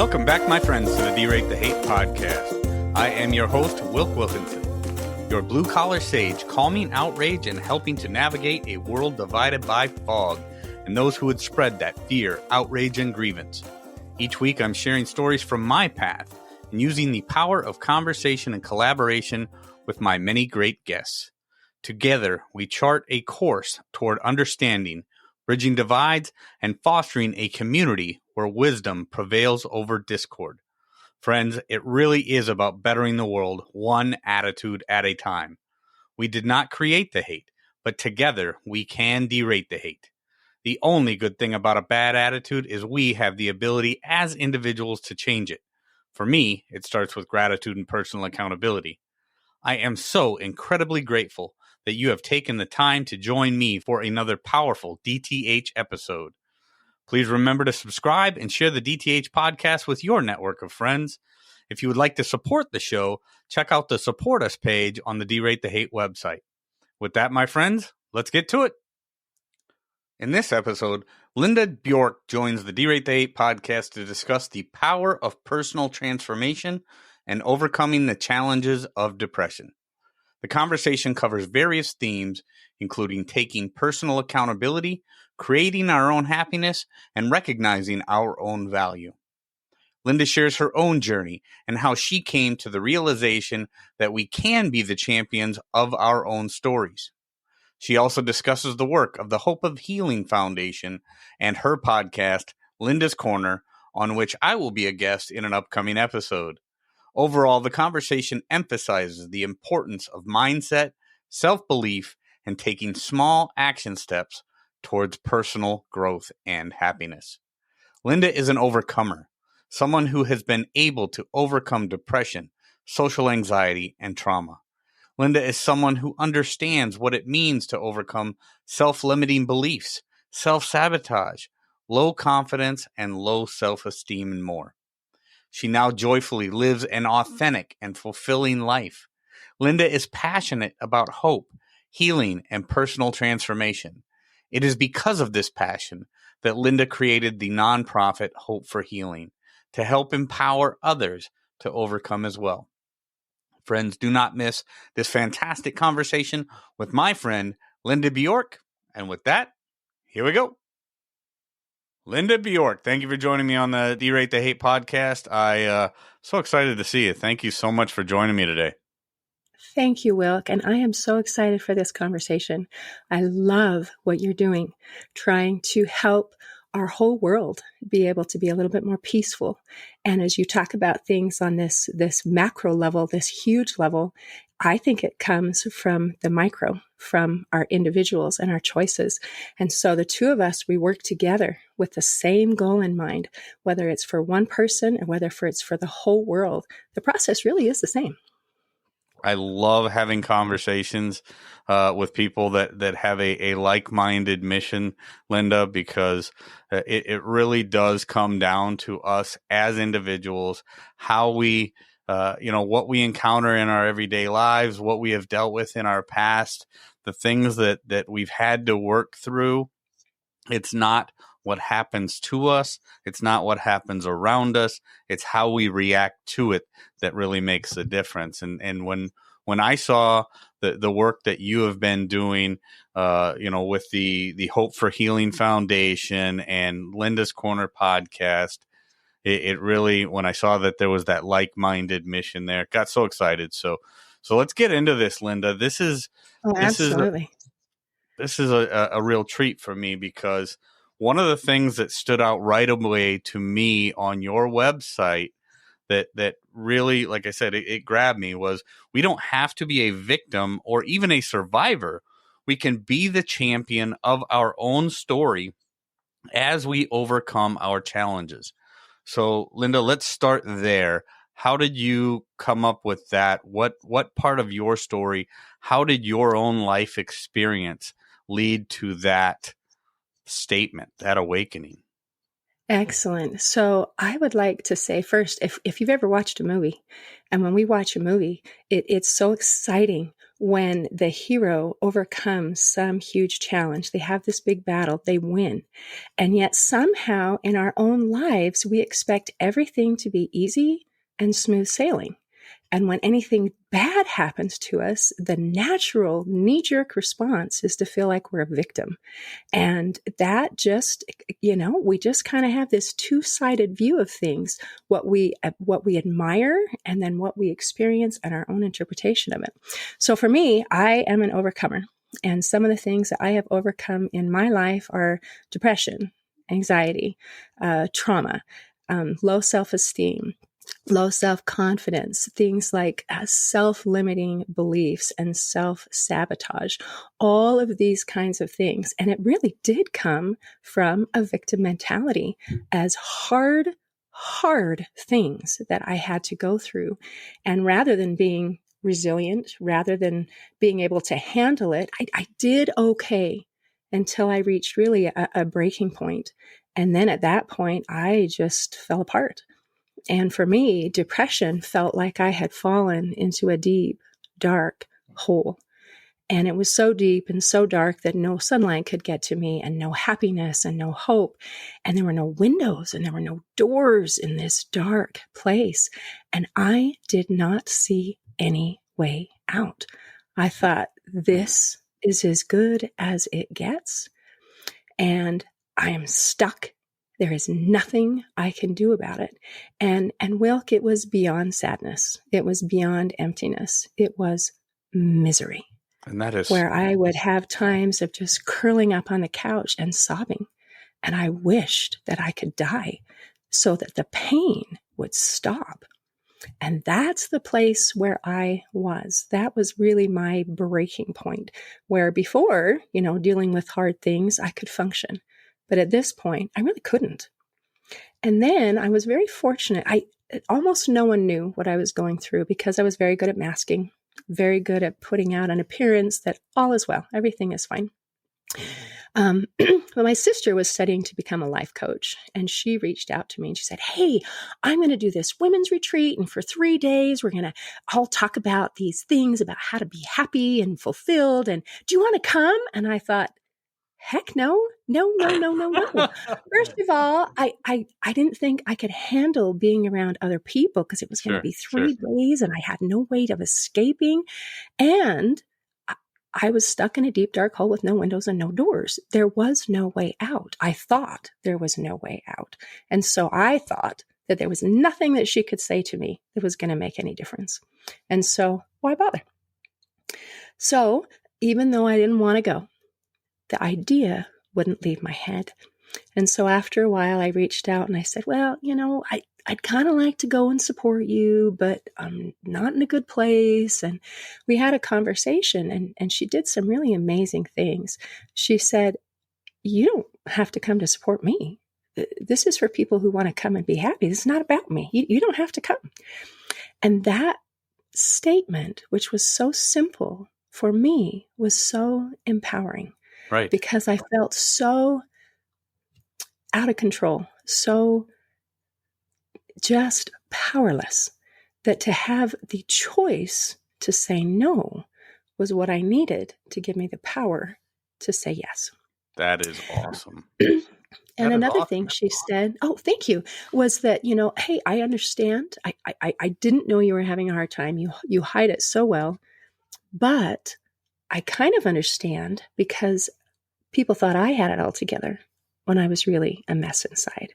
Welcome back, my friends, to the D-Rate the Hate podcast. I am your host, Wilk Wilkinson, your blue-collar sage, calming outrage and helping to navigate a world divided by fog and those who would spread that fear, outrage, and grievance. Each week, I'm sharing stories from my path and using the power of conversation and collaboration with my many great guests. Together, we chart a course toward understanding, bridging divides, and fostering a community where wisdom prevails over discord. Friends, it really is about bettering the world one attitude at a time. We did not create the hate, but together we can derate the hate. The only good thing about a bad attitude is we have the ability as individuals to change it. For me, it starts with gratitude and personal accountability. I am so incredibly grateful that you have taken the time to join me for another powerful DTH episode. Please remember to subscribe and share the DTH podcast with your network of friends. If you would like to support the show, check out the Support Us page on the D-Rate the Hate website. With that, my friends, let's get to it. In this episode, Linda Bjork joins the D-Rate the Hate podcast to discuss the power of personal transformation and overcoming the challenges of depression. The conversation covers various themes, including taking personal accountability, creating our own happiness, and recognizing our own value. Linda shares her own journey and how she came to the realization that we can be the champions of our own stories. She also discusses the work of the Hope of Healing Foundation and her podcast, Linda's Corner, on which I will be a guest in an upcoming episode. Overall, the conversation emphasizes the importance of mindset, self-belief, and taking small action steps towards personal growth and happiness. Linda is an overcomer, someone who has been able to overcome depression, social anxiety, and trauma. Linda is someone who understands what it means to overcome self-limiting beliefs, self-sabotage, low confidence, and low self-esteem, and more. She now joyfully lives an authentic and fulfilling life. Linda is passionate about hope, healing, and personal transformation. It is because of this passion that Linda created the nonprofit Hope for Healing to help empower others to overcome as well. Friends, do not miss this fantastic conversation with my friend, Linda Bjork. And with that, here we go. Linda Bjork, thank you for joining me on the D-Rate the Hate podcast. I'm so excited to see you. Thank you so much for joining me today. Thank you, Wilk, and I am so excited for this conversation. I love what you're doing, trying to help our whole world be able to be a little bit more peaceful. And as you talk about things on this macro level, this huge level, I think it comes from the micro, from our individuals and our choices. And so the two of us, we work together with the same goal in mind, whether it's for one person or whether it's for the whole world. The process really is the same. I love having conversations with people that have a like-minded mission, Linda, because it really does come down to us as individuals, how we, what we encounter in our everyday lives, what we have dealt with in our past, the things that we've had to work through. It's not what happens to us. It's not what happens around us. It's how we react to it that really makes the difference. And when I saw the work that you have been doing, with the Hope for Healing Foundation and Linda's Corner podcast, it really, when I saw that there was that like-minded mission there, got so excited. So let's get into this, Linda. This is Absolutely. This is a real treat for me, because one of the things that stood out right away to me on your website that really, like I said, it grabbed me was we don't have to be a victim or even a survivor. We can be the champion of our own story as we overcome our challenges. So, Linda, let's start there. How did you come up with that? What part of your story, how did your own life experience lead to that statement, that awakening? Excellent. So I would like to say first, if you've ever watched a movie, and when we watch a movie, it's so exciting when the hero overcomes some huge challenge. They have this big battle, they win. And yet somehow in our own lives, we expect everything to be easy and smooth sailing. And when anything bad happens to us, the natural knee-jerk response is to feel like we're a victim. And that just, we just kind of have this two-sided view of things, what we admire and then what we experience and our own interpretation of it. So for me, I am an overcomer. And some of the things that I have overcome in my life are depression, anxiety, trauma, low self-esteem, low self-confidence, things like self-limiting beliefs and self-sabotage, all of these kinds of things. And it really did come from a victim mentality as hard things that I had to go through. And rather than being resilient, rather than being able to handle it, I did okay until I reached really a breaking point. And then at that point, I just fell apart. And for me, depression felt like I had fallen into a deep, dark hole. And it was so deep and so dark that no sunlight could get to me, and no happiness and no hope. And there were no windows and there were no doors in this dark place. And I did not see any way out. I thought, this is as good as it gets. And I am stuck. There is nothing I can do about it. And Wilk, it was beyond sadness. It was beyond emptiness. It was misery. And that is where I would have times of just curling up on the couch and sobbing. And I wished that I could die so that the pain would stop. And that's the place where I was. That was really my breaking point, where before, dealing with hard things, I could function. But at this point, I really couldn't. And then I was very fortunate. Almost no one knew what I was going through because I was very good at masking, very good at putting out an appearance that all is well, everything is fine. Well, my sister was studying to become a life coach, and she reached out to me and she said, "Hey, I'm going to do this women's retreat, and for 3 days, we're going to all talk about these things about how to be happy and fulfilled. And do you want to come?" And I thought, heck no. First of all, I didn't think I could handle being around other people because it was going to be 3 days and I had no way of escaping. And I was stuck in a deep, dark hole with no windows and no doors. There was no way out. I thought there was no way out. And so I thought that there was nothing that she could say to me that was going to make any difference. And so why bother? So even though I didn't want to go, the idea wouldn't leave my head. And so after a while, I reached out and I said, well, I'd kind of like to go and support you, but I'm not in a good place. And we had a conversation, and she did some really amazing things. She said, you don't have to come to support me. This is for people who want to come and be happy. This is not about me. You don't have to come. And that statement, which was so simple for me, was so empowering. Right. Because I felt so out of control, so just powerless, that to have the choice to say no was what I needed to give me the power to say yes. That is awesome. And another thing she said, oh, thank you, was that, hey, I understand. I didn't know you were having a hard time. You hide it so well, but I kind of understand because people thought I had it all together when I was really a mess inside.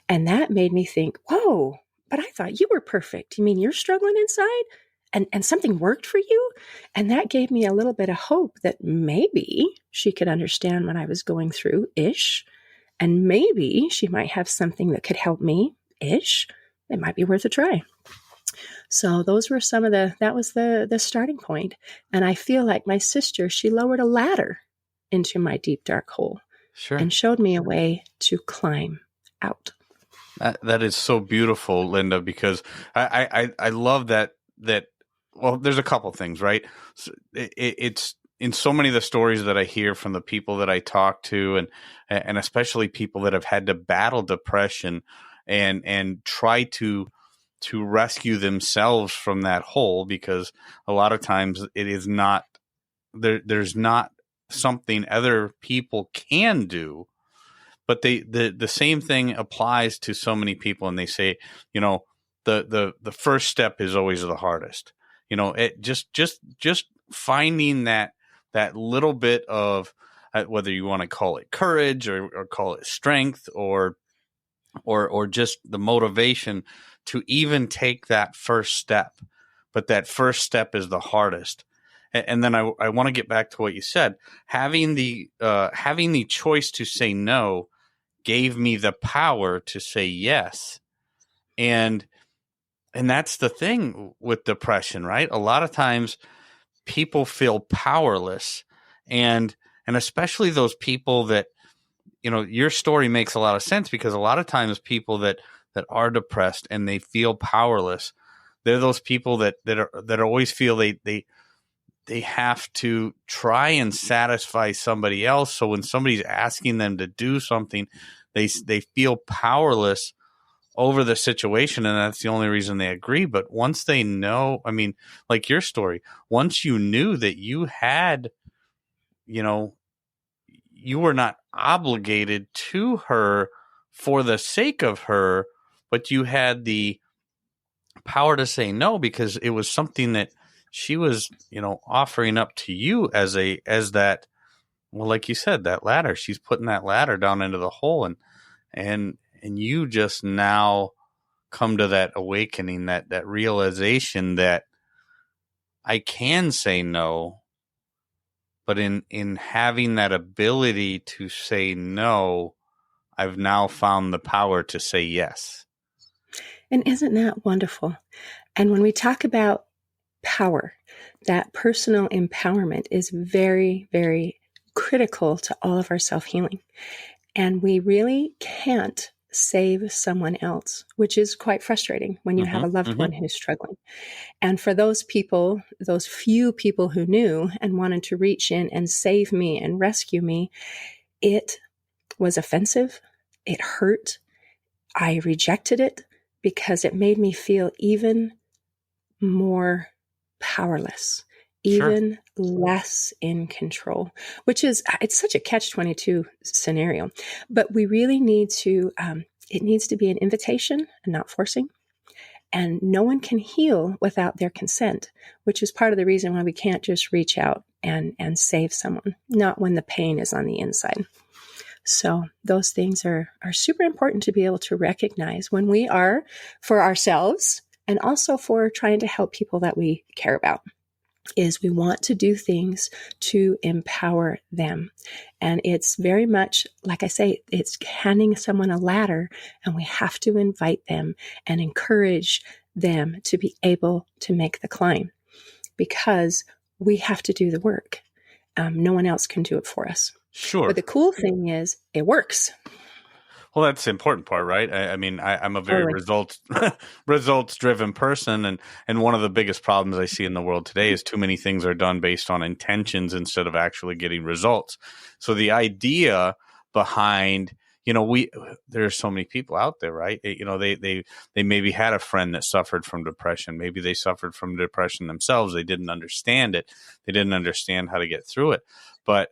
And that made me think, whoa, but I thought you were perfect. You mean you're struggling inside and something worked for you? And that gave me a little bit of hope that maybe she could understand what I was going through-ish. And maybe she might have something that could help me-ish. It might be worth a try. So those were that was the starting point. And I feel like my sister, she lowered a ladder into my deep, dark hole and showed me a way to climb out. That is so beautiful, Linda, because I love that, well, there's a couple things, right? It's in so many of the stories that I hear from the people that I talk to, and especially people that have had to battle depression and try to rescue themselves from that hole, because a lot of times it is not there's not something other people can do. But the same thing applies to so many people, and they say, the first step is always the hardest. It just finding that little bit of, whether you want to call it courage or call it strength or just the motivation to even take that first step. But that first step is the hardest. And then I want to get back to what you said. Having the choice to say no gave me the power to say yes. And that's the thing with depression, right? A lot of times people feel powerless, and especially those people that, your story makes a lot of sense, because a lot of times people that are depressed and they feel powerless, they're those people that always feel they have to try and satisfy somebody else. So when somebody's asking them to do something, they feel powerless over the situation, and that's the only reason they agree. But once they know, like your story, once you knew that you had, you were not obligated to her for the sake of her, but you had the power to say no, because it was something that she was, offering up to you as that, well, like you said, that ladder. She's putting that ladder down into the hole, and you just now come to that awakening, that realization that I can say no, but in having that ability to say no, I've now found the power to say yes. And isn't that wonderful? And when we talk about power, that personal empowerment is very, very critical to all of our self-healing. And we really can't save someone else, which is quite frustrating when you have a loved one who's struggling. And for those people, those few people who knew and wanted to reach in and save me and rescue me, it was offensive. It hurt. I rejected it because it made me feel even more powerless, even less in control, which is, it's such a catch-22 scenario. But we really need to, it needs to be an invitation and not forcing. And no one can heal without their consent, which is part of the reason why we can't just reach out and save someone, not when the pain is on the inside. So those things are super important to be able to recognize when we are for ourselves and also for trying to help people that we care about. Is we want to do things to empower them. And it's very much, like I say, it's handing someone a ladder, and we have to invite them and encourage them to be able to make the climb, because we have to do the work. No one else can do it for us. Sure. But the cool thing is it works. Well, that's the important part, right? I'm a very results driven person, and one of the biggest problems I see in the world today is too many things are done based on intentions instead of actually getting results. So the idea behind, there are so many people out there, right? They maybe had a friend that suffered from depression. Maybe they suffered from depression themselves. They didn't understand it. They didn't understand how to get through it. But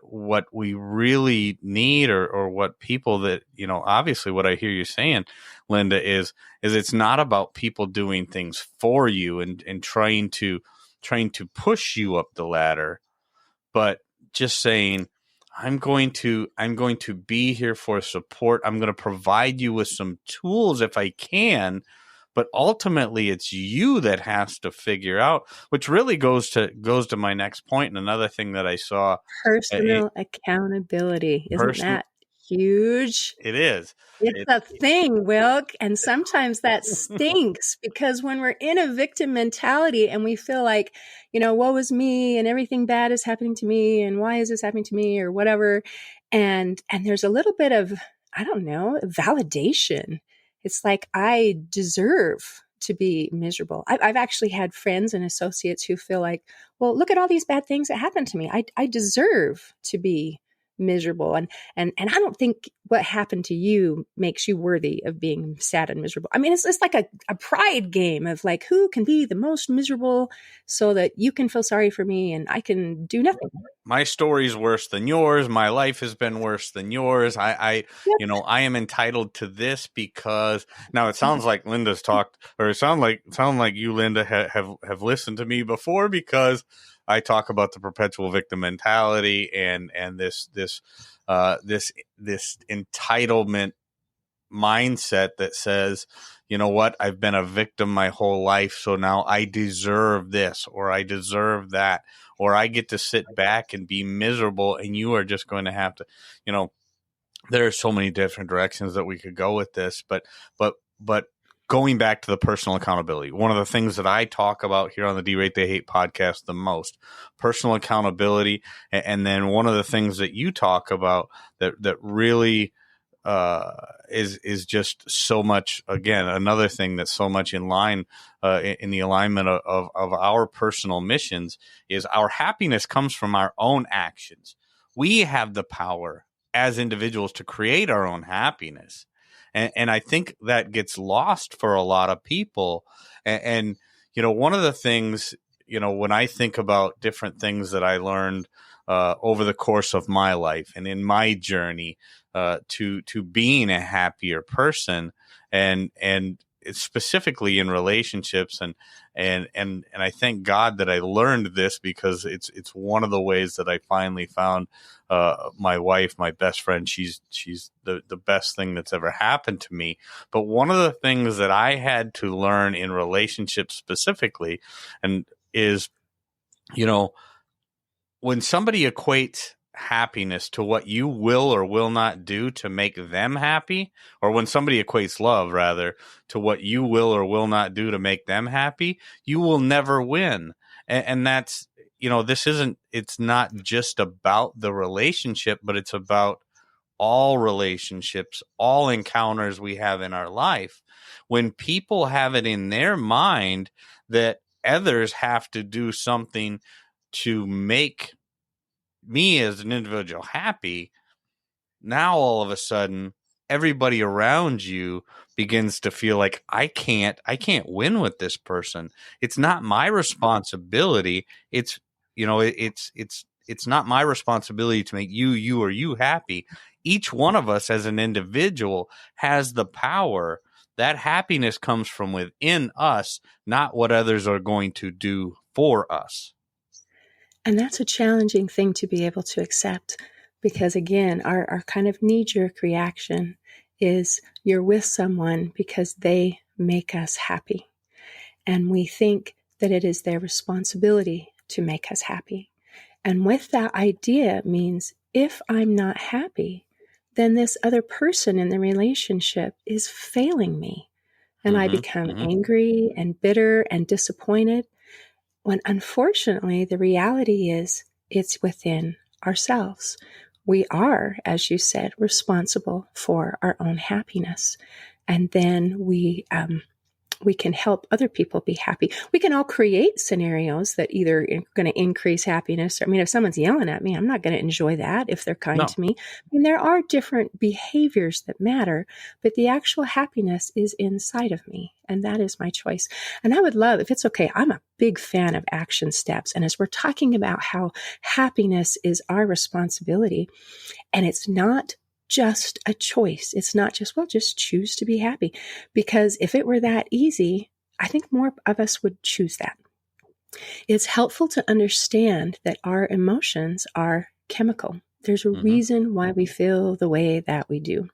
what we really need, or what people that, obviously what I hear you saying, Linda, is it's not about people doing things for you and trying to push you up the ladder, but just saying, I'm going to be here for support. I'm going to provide you with some tools if I can, but ultimately it's you that has to figure out, which really goes to my next point. And another thing that I saw, personal accountability. Isn't that huge? It is. It's a thing, Wilk. And sometimes that stinks, because when we're in a victim mentality and we feel like, woe is me and everything bad is happening to me and why is this happening to me or whatever. And there's a little bit of, I don't know, validation. It's like, I deserve to be miserable. I've actually had friends and associates who feel like, well, look at all these bad things that happened to me. I deserve to be miserable. And I don't think what happened to you makes you worthy of being sad and miserable. I mean, it's like a pride game of like, who can be the most miserable so that you can feel sorry for me and I can do nothing. My story's worse than yours. My life has been worse than yours. Yep. I am entitled to this because now it sounds like Linda's talked, or it sound like you, Linda, have listened to me before, because I talk about the perpetual victim mentality and this entitlement mindset that says, you know what, I've been a victim my whole life, so now I deserve this, or I deserve that, or I get to sit back and be miserable, and you are just going to have to, there are so many different directions that we could go with this, but going back to the personal accountability, one of the things that I talk about here on the D-Rate the Hate podcast the most, personal accountability, and then one of the things that you talk about that really is just so much, again, another thing that's so much in line in the alignment of our personal missions, is our happiness comes from our own actions. We have the power as individuals to create our own happiness. And I think that gets lost for a lot of people. And one of the things, when I think about different things that I learned over the course of my life and in my journey to being a happier person, and it's specifically in relationships, and I thank God that I learned this, because it's one of the ways that I finally found my wife, my best friend. She's the best thing that's ever happened to me. But one of the things that I had to learn in relationships specifically, and is, when somebody equates happiness to what you will or will not do to make them happy, or when somebody equates love, rather, to what you will or will not do to make them happy, you will never win. And that's, it's not just about the relationship, but it's about all relationships, all encounters we have in our life. When people have it in their mind that others have to do something to make me as an individual happy, now all of a sudden everybody around you begins to feel like I can't win with this person. It's not my responsibility. It's not my responsibility to make you or you happy. Each one of us as an individual has the power. That happiness comes from within us, not what others are going to do for us. And that's a challenging thing to be able to accept, because again, our kind of knee-jerk reaction is you're with someone because they make us happy. And we think that it is their responsibility to make us happy. And with that idea means if I'm not happy, then this other person in the relationship is failing me. And I become angry and bitter and disappointed, when unfortunately the reality is it's within ourselves. We are, as you said, responsible for our own happiness. And then we can help other people be happy. We can all create scenarios that either are going to increase happiness. I mean, if someone's yelling at me, I'm not going to enjoy that if they're kind to me. I mean, there are different behaviors that matter, but the actual happiness is inside of me. And that is my choice. And I would love, if it's okay, I'm a big fan of action steps. And as we're talking about how happiness is our responsibility, and it's not just a choice. It's not just, well, just choose to be happy. Because if it were that easy, I think more of us would choose that. It's helpful to understand that our emotions are chemical. There's a reason why we feel the way that we do.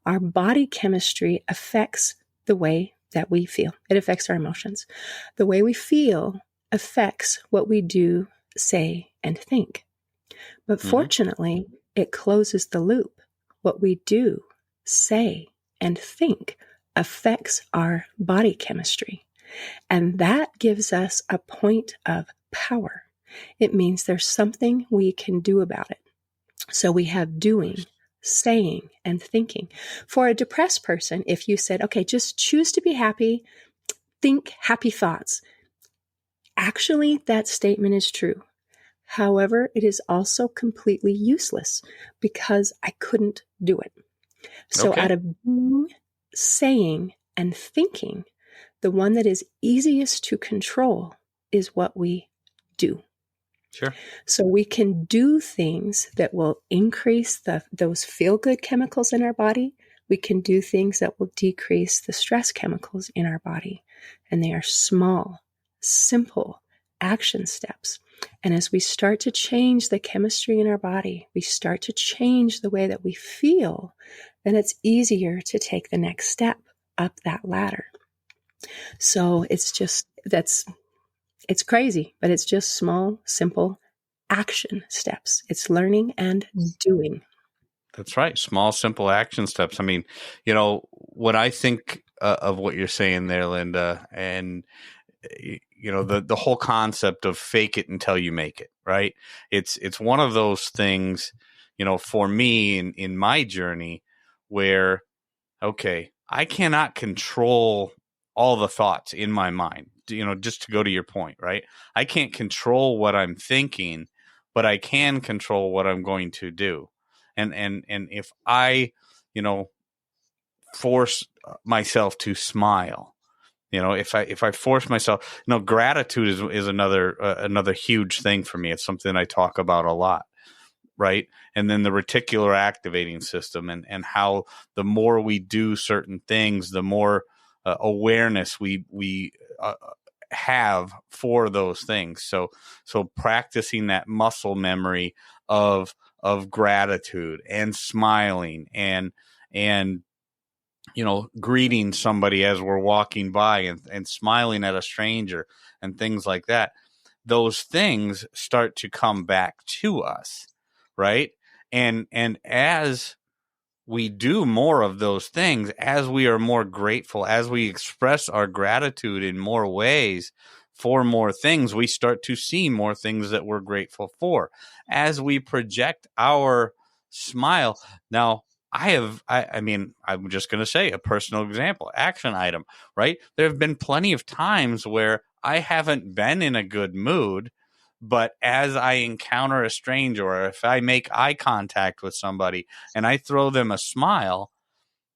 Our body chemistry affects the way that we feel. It affects our emotions. The way we feel affects what we do, say, and think. But fortunately, it closes the loop. What we do, say, and think affects our body chemistry. And that gives us a point of power. It means there's something we can do about it. So we have doing, saying, and thinking. For a depressed person, if you said, okay, just choose to be happy, think happy thoughts. Actually, that statement is true. However, it is also completely useless because I couldn't do it. So Okay. out of doing, saying, and thinking, the one that is easiest to control is what we do. Sure. So we can do things that will increase those feel-good chemicals in our body. We can do things that will decrease the stress chemicals in our body. And they are small, simple action steps. And as we start to change the chemistry in our body, we start to change the way that we feel, then it's easier to take the next step up that ladder. So it's crazy, but it's just small, simple action steps. It's learning and doing. That's right. Small, simple action steps. I mean, when I think of what you're saying there, Linda, and the whole concept of fake it until you make it, right? It's one of those things, for me in my journey where, okay, I cannot control all the thoughts in my mind, just to go to your point, right? I can't control what I'm thinking, but I can control what I'm going to do. And if I, force myself to smile, if I force myself, gratitude is another huge thing for me. It's something I talk about a lot, right? And then the reticular activating system and how the more we do certain things, the more awareness we have for those things. So practicing that muscle memory of gratitude and smiling and greeting somebody as we're walking by and smiling at a stranger and things like that, those things start to come back to us, right? And as we do more of those things, as we are more grateful, as we express our gratitude in more ways for more things, we start to see more things that we're grateful for. As we project our smile. Now, I mean, I'm just going to say a personal example, action item, right? There have been plenty of times where I haven't been in a good mood, but as I encounter a stranger or if I make eye contact with somebody and I throw them a smile,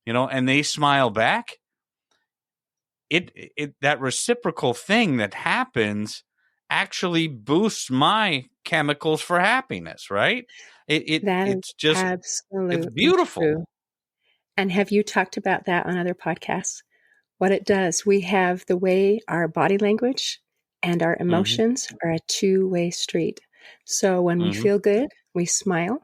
and they smile back, it that reciprocal thing that happens actually boosts my chemicals for happiness, right? That is It's just, it's absolutely beautiful. true. And have you talked about that on other podcasts? What it does, we have the way our body language and our Mm-hmm. emotions are a two-way street. So when we Mm-hmm. feel good, we smile.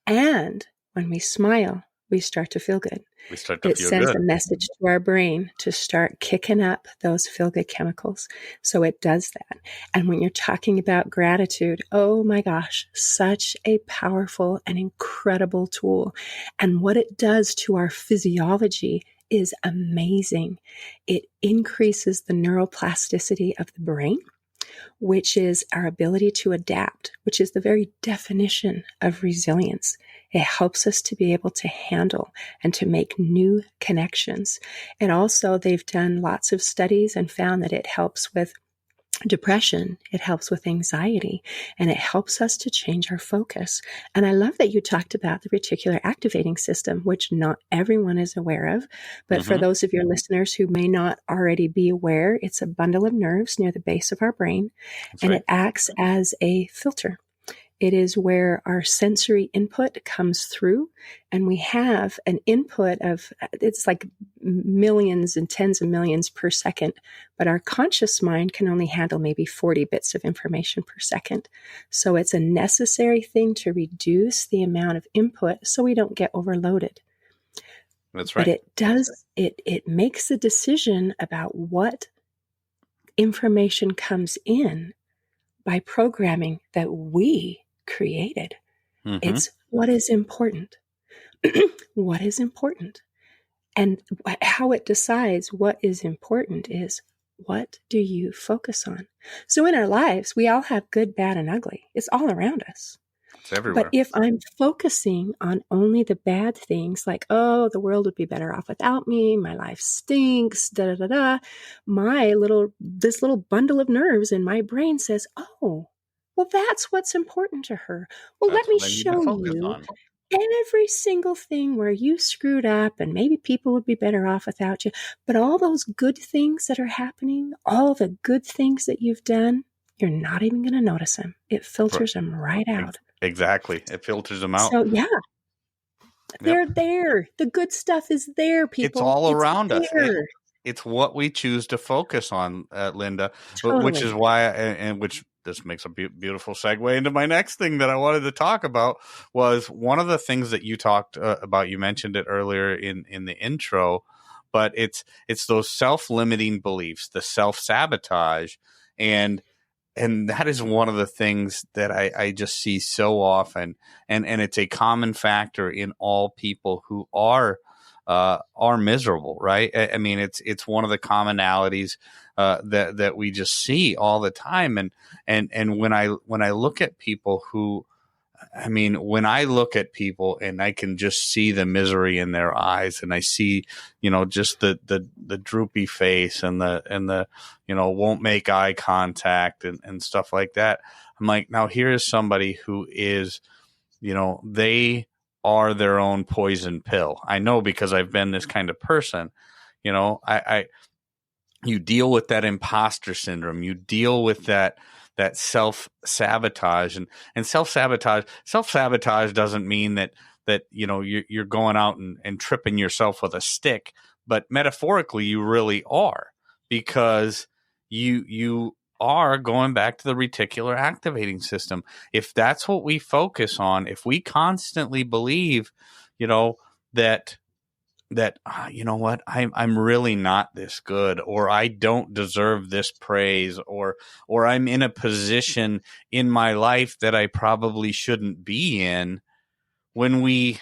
And when we smile, we start to feel good. We start to It feel sends good. a message to our brain to start kicking up those feel-good chemicals. So it does that. And when you're talking about gratitude, oh my gosh, such a powerful and incredible tool. And what it does to our physiology is amazing. It increases the neuroplasticity of the brain, which is our ability to adapt, which is the very definition of resilience. It helps us to be able to handle and to make new connections. And also, they've done lots of studies and found that it helps with depression, it helps with anxiety, and it helps us to change our focus. And I love that you talked about the reticular activating system, which not everyone is aware of. But for Mm-hmm. those of your listeners who may not already be aware, it's a bundle of nerves near the base of our brain, That's and right. it acts as a filter. It is where our sensory input comes through, and we have an input of, it's like millions and tens of millions per second, but our conscious mind can only handle maybe 40 bits of information per second. So it's a necessary thing to reduce the amount of input so we don't get overloaded. That's But right. it makes the decision about what information comes in by programming that we created. Mm-hmm. It's what is important. What is important? And how it decides what is important is, what do you focus on? So in our lives, we all have good, bad, and ugly. It's all around us. It's But everywhere. if I'm focusing on only the bad things, like, oh, the world would be better off without me, my life stinks, da da da da, this little bundle of nerves in my brain says, oh, Well, that's what's important to her. Well, let That's me what I need to show focus you on. every single thing where you screwed up and maybe people would be better off without you. But all those good things that are happening, all the good things that you've done, you're not even going to notice them. It filters them right out. Exactly. It filters them out. So, yeah, Yep. they're there. The good stuff is there, It's people. all It's around us. there. It's what we choose to focus on, Linda, which is Totally. why, and which this makes a beautiful segue into my next thing that I wanted to talk about was one of the things that you talked about. You mentioned it earlier in the intro, but it's those self-limiting beliefs, the self-sabotage, and that is one of the things that I just see so often, and it's a common factor in all people who are miserable, right? I mean, it's one of the commonalities that we just see all the time, and when I look at people who, I mean, when I look at people and I can just see the misery in their eyes, and I see, just the droopy face and the won't make eye contact and stuff like that. I'm like, now here is somebody who is, they are their own poison pill. I know because I've been this kind of person. I you deal with that imposter syndrome. You deal with that self-sabotage, and self-sabotage doesn't mean that you're going out and tripping yourself with a stick, but metaphorically you really are, because you are going back to the reticular activating system. If that's what we focus on, if we constantly believe, that you know what, I'm really not this good, or I don't deserve this praise, or I'm in a position in my life that I probably shouldn't be in. When we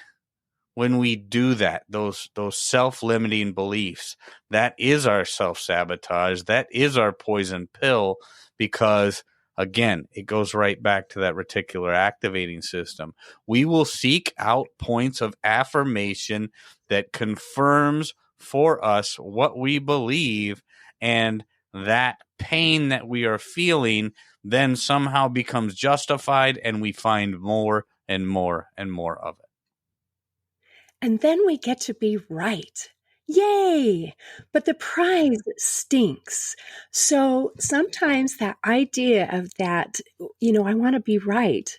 do that, those self-limiting beliefs, that is our self-sabotage, that is our poison pill, because again, it goes right back to that reticular activating system. We will seek out points of affirmation that confirms for us what we believe, and that pain that we are feeling then somehow becomes justified, and we find more and more and more of it. And then we get to be right. Yay! But the prize stinks. So sometimes that idea of that, I want to be right,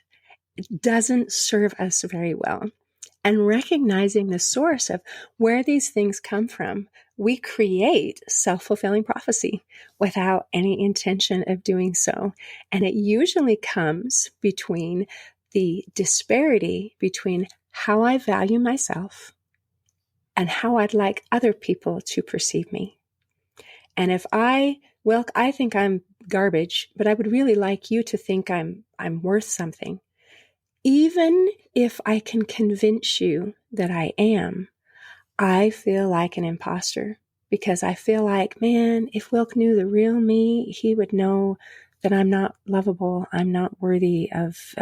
doesn't serve us very well. And recognizing the source of where these things come from, we create self-fulfilling prophecy without any intention of doing so. And it usually comes between the disparity between how I value myself and how I'd like other people to perceive me. And if I think I'm garbage, but I would really like you to think I'm worth something. Even if I can convince you that I am, I feel like an imposter, because I feel like, man, if Wilk knew the real me, he would know that I'm not lovable. I'm not worthy of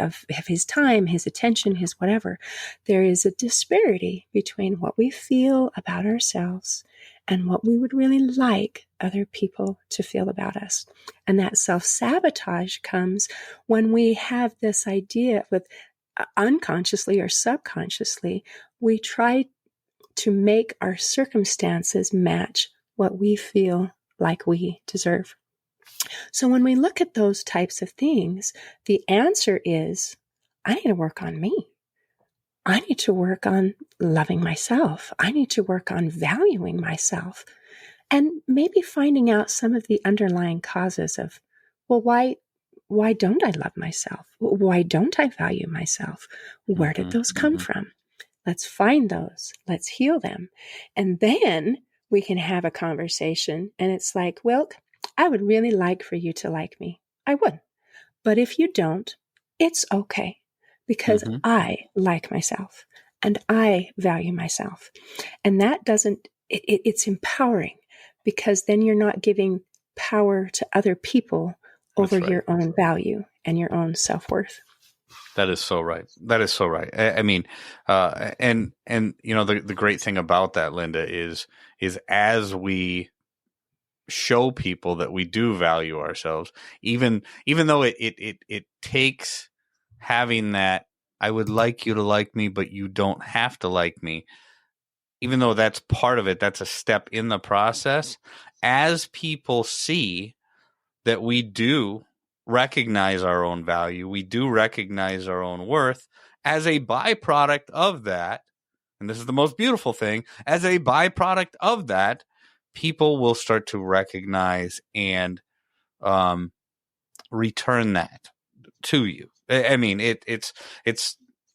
his time, his attention, his whatever. There is a disparity between what we feel about ourselves and what we would really like other people to feel about us. And that self-sabotage comes when we have this idea with unconsciously or subconsciously, we try to make our circumstances match what we feel like we deserve. So when we look at those types of things, the answer is, I need to work on me. I need to work on loving myself. I need to work on valuing myself, and maybe finding out some of the underlying causes of, well, why don't I love myself? Why don't I value myself? Where did those come from? Let's find those. Let's heal them. And then we can have a conversation. And it's like, Wilk, I would really like for you to like me. I would. But if you don't, it's okay, because I like myself and I value myself. And that it's empowering, because then you're not giving power to other people over your own value and your own self-worth. That is so right. That is so right. I mean, and the great thing about that, Linda, is as we show people that we do value ourselves, even though it takes having that, I would like you to like me, but you don't have to like me. Even though that's part of it, that's a step in the process. As people see that we do recognize our own value, we do recognize our own worth, as a byproduct of that, and this is the most beautiful thing, as a byproduct of that, people will start to recognize and return that to you. I mean, it's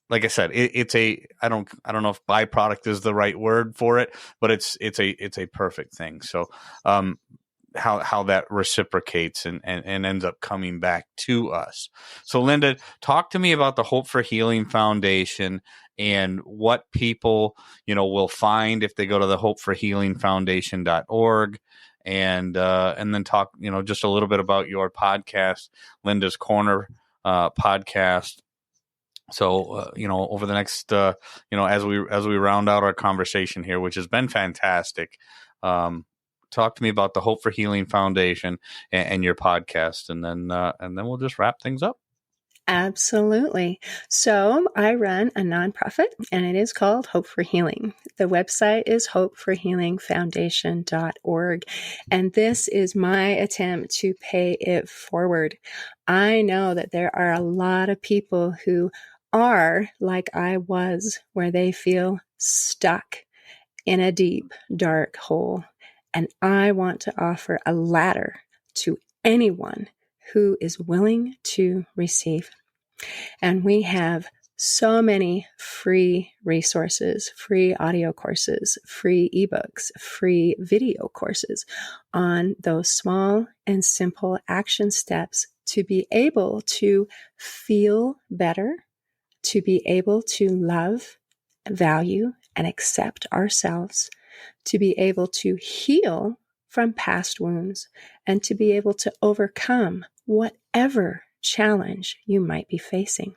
like I said, it's a, I don't know if byproduct is the right word for it, but it's a perfect thing. So, how that reciprocates and ends up coming back to us. So, Linda, talk to me about the Hope for Healing Foundation and what people, will find if they go to the hopeforhealingfoundation.org, and then talk, just a little bit about your podcast, Linda's Corner podcast. So, over the next, as we round out our conversation here, which has been fantastic, talk to me about the Hope for Healing Foundation and your podcast, and then we'll just wrap things up. Absolutely. So I run a nonprofit, and it is called Hope for Healing. The website is hopeforhealingfoundation.org. And this is my attempt to pay it forward. I know that there are a lot of people who are like I was, where they feel stuck in a deep, dark hole. And I want to offer a ladder to anyone who is willing to receive. And we have so many free resources, free audio courses, free ebooks, free video courses on those small and simple action steps to be able to feel better, to be able to love, value, and accept ourselves, to be able to heal from past wounds, and to be able to overcome whatever challenge you might be facing.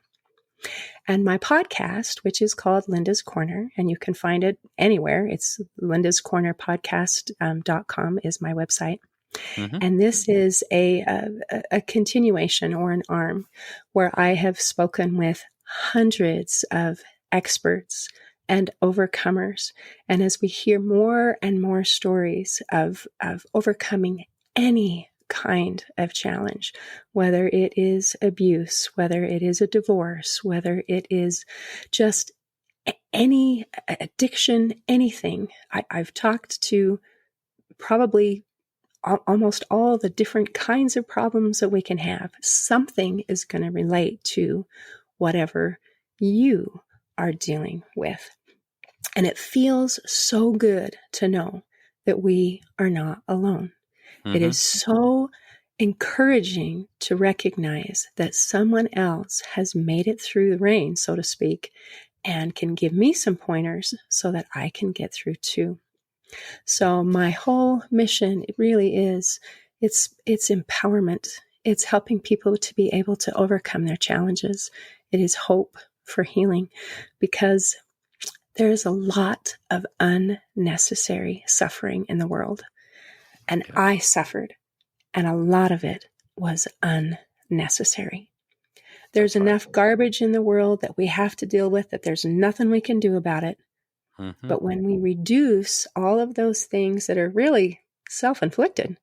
And my podcast, which is called Linda's Corner, and you can find it anywhere. It's lindascornerpodcast.com is my website. Mm-hmm. And this is a continuation or an arm where I have spoken with hundreds of experts and overcomers. And as we hear more and more stories of overcoming any kind of challenge, whether it is abuse, whether it is a divorce, whether it is just any addiction, anything, I've talked to probably almost all the different kinds of problems that we can have. Something is going to relate to whatever you are dealing with. And it feels so good to know that we are not alone. Mm-hmm. It is so encouraging to recognize that someone else has made it through the rain, so to speak, and can give me some pointers so that I can get through too. So my whole mission, it really is, it's empowerment. It's helping people to be able to overcome their challenges. It is hope for healing, because there is a lot of unnecessary suffering in the world. And I suffered, and a lot of it was unnecessary. There's enough garbage in the world that we have to deal with, that there's nothing we can do about it. Mm-hmm. But when we reduce all of those things that are really self-inflicted,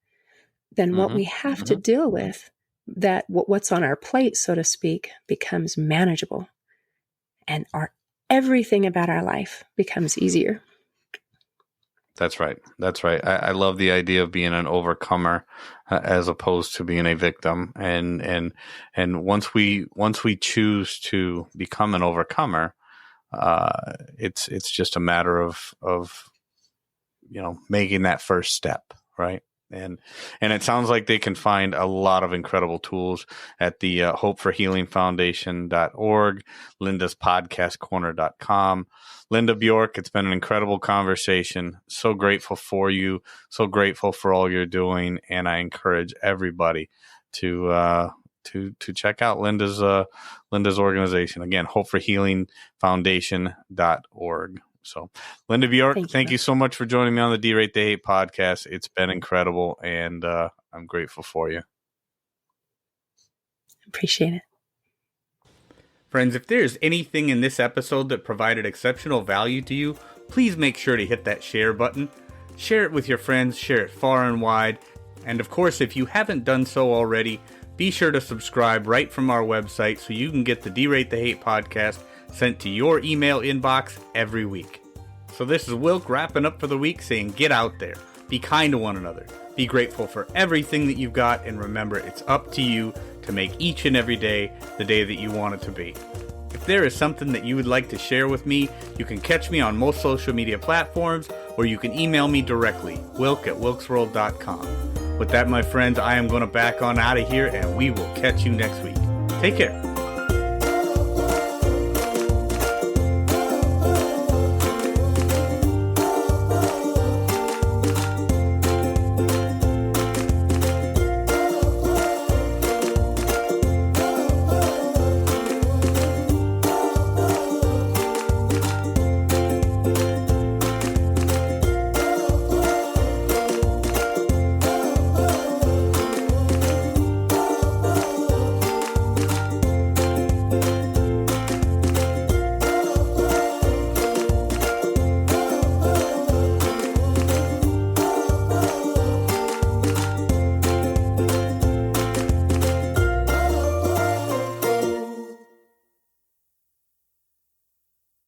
then what we have to deal with, that what's on our plate, so to speak, becomes manageable. And everything about our life becomes easier. That's right. That's right. I love the idea of being an overcomer as opposed to being a victim. And once we choose to become an overcomer, it's just a matter of making that first step, right? And it sounds like they can find a lot of incredible tools at the hopeforhealingfoundation.org, Linda's podcastcorner.com. Linda Bjork, it's been an incredible conversation. So grateful for you. So grateful for all you're doing. And I encourage everybody to check out Linda's organization. Again, hopeforhealingfoundation.org. So, Linda Bjork, thank you you so much for joining me on the D-Rate the Hate podcast. It's been incredible, and I'm grateful for you. Appreciate it. Friends, if there's anything in this episode that provided exceptional value to you, please make sure to hit that share button. Share it with your friends, share it far and wide. And of course, if you haven't done so already, be sure to subscribe right from our website so you can get the D-Rate the Hate podcast sent to your email inbox every week. So this is Wilk wrapping up for the week saying get out there, be kind to one another, be grateful for everything that you've got, and remember it's up to you to make each and every day the day that you want it to be. If there is something that you would like to share with me, you can catch me on most social media platforms, or you can email me directly, wilk@wilksworld.com. With that, my friends, I am going to back on out of here, and we will catch you next week. Take care.